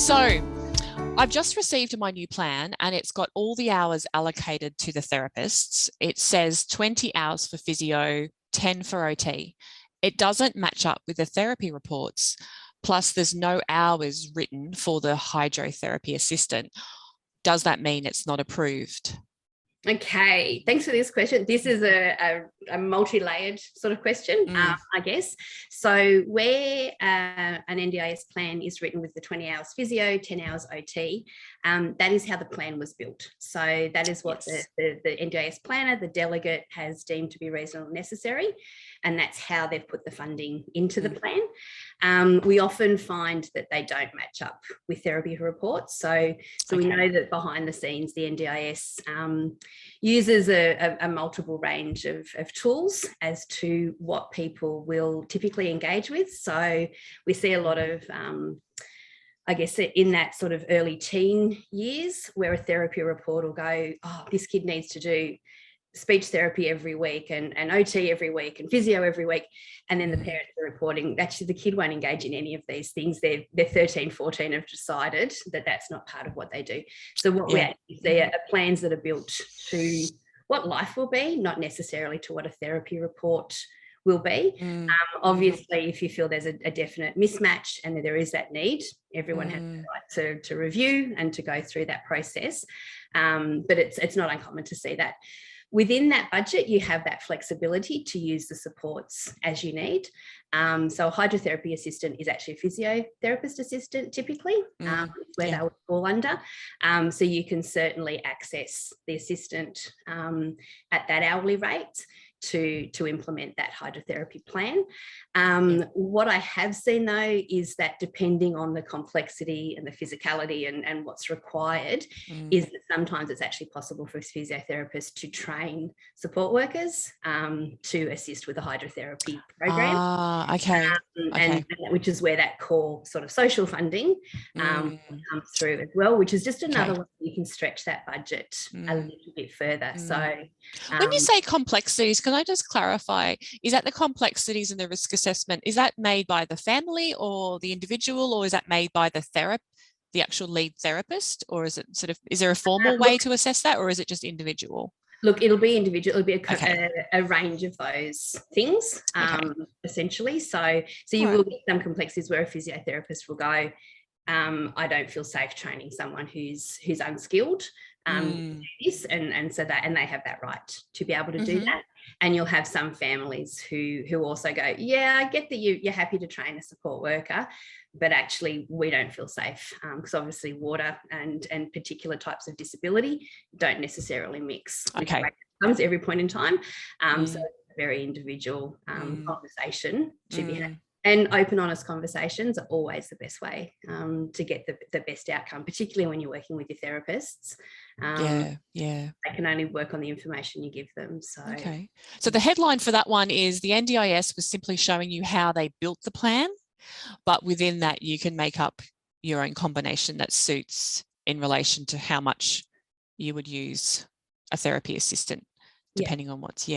So I've just received my new plan and it's got all the hours allocated to the therapists. It says 20 hours for physio, 10 for OT. It doesn't match up with the therapy reports. Plus there's no hours written for the hydrotherapy assistant. Does that mean it's not approved? Okay, thanks for this question. This is a multi-layered sort of question, I guess. So where an NDIS plan is written with the 20 hours physio, 10 hours OT, that is how the plan was built. So that is what the NDIS planner, the delegate, has deemed to be reasonable and necessary. And that's how they've put the funding into the plan. We often find that they don't match up with therapy reports. So we know that behind the scenes, the NDIS uses a multiple range of tools as to what people will typically engage with. So we see a lot of, I guess, in that sort of early teen years where a therapy report will go, oh, this kid needs to do speech therapy every week and OT every week and physio every week. And then the parents are reporting, actually the kid won't engage in any of these things. They're 13, 14 have decided that that's not part of what they do. So what we actually see are plans that are built to what life will be, not necessarily to what a therapy report will be. Obviously, if you feel there's a definite mismatch and there is that need, everyone has the right to review and to go through that process. But it's not uncommon to see that. Within that budget, you have that flexibility to use the supports as you need. So a hydrotherapy assistant is actually a physiotherapist assistant typically, where they would fall under. So you can certainly access the assistant at that hourly rate to implement that hydrotherapy plan. What I have seen though is that depending on the complexity and the physicality and what's required, is that sometimes it's actually possible for physiotherapists to train support workers to assist with a hydrotherapy program. And which is where that core sort of social funding comes through as well, which is just another way you can stretch that budget a little bit further. So when you say complexities, can I just clarify, is that the complexities in the risk assessment, is that made by the family or the individual, or is that made by the actual lead therapist, or is it is there a formal way to assess that, or is it just individual? Look, it'll be individual. It'll be a range of those things, essentially. So you will get some complexities where a physiotherapist will go, I don't feel safe training someone who's unskilled. This and so that, and they have that right to be able to do that. And you'll have some families who also go, yeah, I get that you're happy to train a support worker, but actually we don't feel safe because obviously water and particular types of disability don't necessarily mix with outcomes every point in time. So it's a very individual conversation to be had. And open, honest conversations are always the best way to get the best outcome, particularly when you're working with your therapists. They can only work on the information you give them. So the headline for that one is the NDIS was simply showing you how they built the plan, but within that you can make up your own combination that suits in relation to how much you would use a therapy assistant, depending on what's